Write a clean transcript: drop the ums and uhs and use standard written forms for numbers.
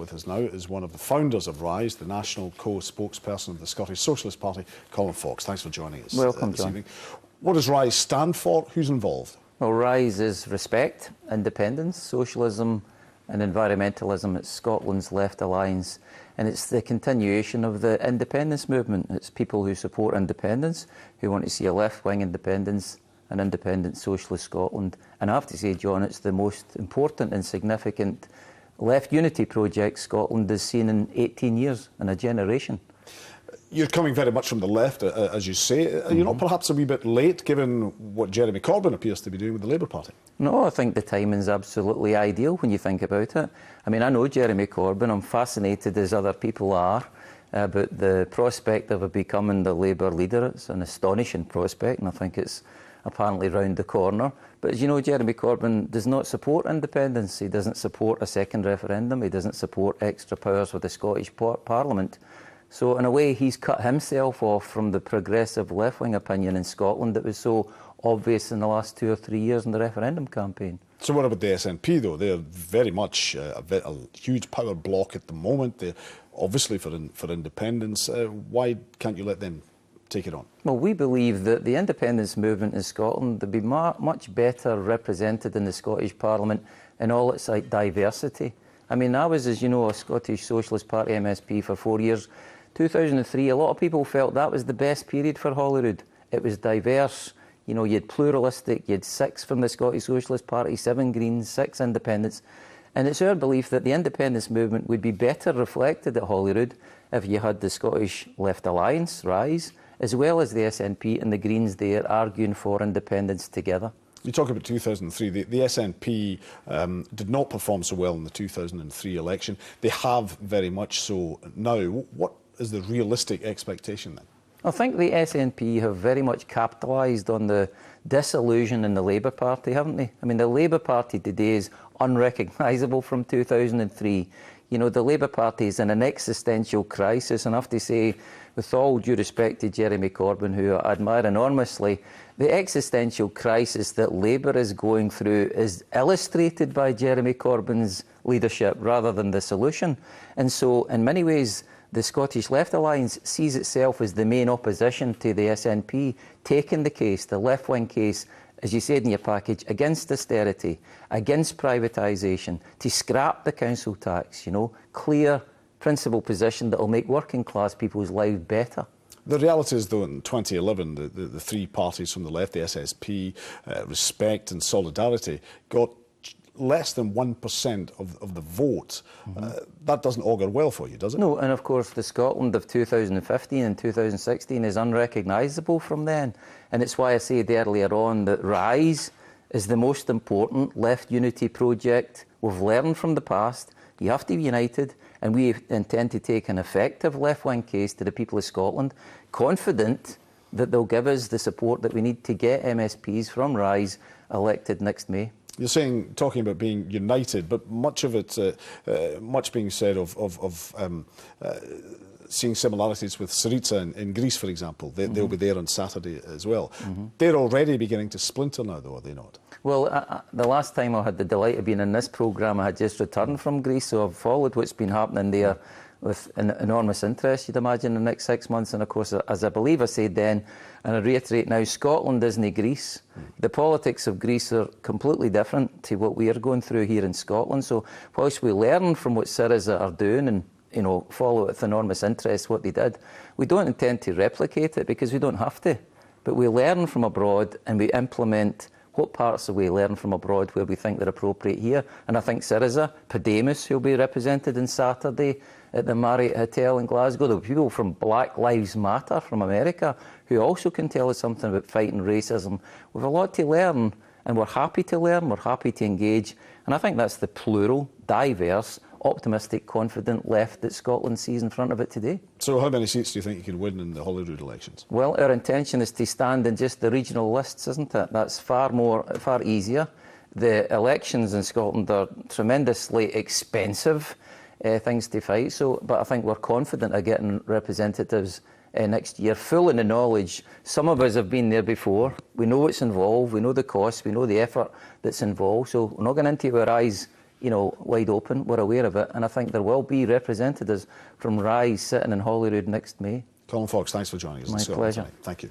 With us now is one of the founders of RISE, the national co-spokesperson of the Scottish Socialist Party, Colin Fox. Thanks for joining us. Welcome, this John. evening. What does RISE stand for? Who's involved? Well, RISE is respect, independence, socialism and environmentalism. It's Scotland's left alliance, and it's the continuation of the independence movement. It's people who support independence, who want to see a left-wing independence, an independent socialist Scotland. And I have to say, John, it's the most important and significant left unity project Scotland has seen in 18 years, in a generation. You're coming very much from the left, as you say. Are you not perhaps a wee bit late, given what Jeremy Corbyn appears to be doing with the Labour Party? No, I think the timing's absolutely ideal when you think about it. I mean, I know Jeremy Corbyn. I'm fascinated, as other people are, about the prospect of becoming the Labour leader. It's an astonishing prospect, and I think it's apparently round the corner. But as you know, Jeremy Corbyn does not support independence. He doesn't support a second referendum. He doesn't support extra powers with the Scottish Parliament. So in a way, he's cut himself off from the progressive left-wing opinion in Scotland that was so obvious in the last 2 or 3 years in the referendum campaign. So what about the SNP, though? They're very much a huge power bloc at the moment. They're obviously for independence. Why can't you let them take it on? Well, we believe that the independence movement in Scotland would be much better represented in the Scottish Parliament in all its diversity. I mean, I was, as you know, a Scottish Socialist Party MSP for 4 years. 2003, a lot of people felt that was the best period for Holyrood. It was diverse. You know, you had pluralistic, you had 6 from the Scottish Socialist Party, 7 Greens, 6 independents. And it's our belief that the independence movement would be better reflected at Holyrood if you had the Scottish Left Alliance, RISE, as well as the SNP and the Greens there arguing for independence together. You talk about 2003. The SNP did not perform so well in the 2003 election. They have very much so now. What is the realistic expectation then? I think the SNP have very much capitalised on the disillusion in the Labour Party, haven't they? I mean, the Labour Party today is unrecognisable from 2003. You know, the Labour Party is in an existential crisis, and I have to say, with all due respect to Jeremy Corbyn, who I admire enormously, the existential crisis that Labour is going through is illustrated by Jeremy Corbyn's leadership rather than the solution. And so, in many ways, the Scottish Left Alliance sees itself as the main opposition to the SNP, taking the case, the left-wing case, as you said in your package, against austerity, against privatisation, to scrap the council tax, you know, clear, principled position that will make working class people's lives better. The reality is, though, in 2011, the 3 parties from the left, the SSP, Respect and Solidarity, got less than 1% of the vote. That doesn't augur well for you, does it? No, and of course the Scotland of 2015 and 2016 is unrecognisable from then. And it's why I said earlier on that RISE is the most important left unity project. We've learned from the past. You have to be united, and we intend to take an effective left-wing case to the people of Scotland, confident that they'll give us the support that we need to get MSPs from RISE elected next May. You're saying, talking about being united, but much of it, much being said of seeing similarities with Syriza in Greece, for example. They'll be there on Saturday as well. They're already beginning to splinter now, though, are they not? Well, the last time I had the delight of being in this programme, I had just returned from Greece, so I've followed what's been happening there with enormous interest, you'd imagine, in the next 6 months. And of course, as I believe I said then, and I reiterate now, Scotland isn't Greece. The politics of Greece are completely different to what we are going through here in Scotland. So whilst we learn from what Syriza are doing and, you know, follow with enormous interest what they did, we don't intend to replicate it because we don't have to. But we learn from abroad and we implement what parts of we learn from abroad where we think they're appropriate here. And I think Syriza, Podemos, who'll be represented on Saturday at the Marriott Hotel in Glasgow, the people from Black Lives Matter from America who also can tell us something about fighting racism. We've a lot to learn, and we're happy to learn, we're happy to engage. And I think that's the plural, diverse, optimistic, confident left that Scotland sees in front of it today. So how many seats do you think you can win in the Holyrood elections? Well, our intention is to stand in just the regional lists, isn't it? That's far easier. The elections in Scotland are tremendously expensive things to fight, but I think we're confident of getting representatives next year, full in the knowledge. Some of us have been there before. We know what's involved, we know the cost, we know the effort that's involved, so we're not going into our eyes wide open. We're aware of it, and I think there will be representatives from Rise sitting in Holyrood next May. Colin Fox, thanks for joining us. My pleasure. Thank you.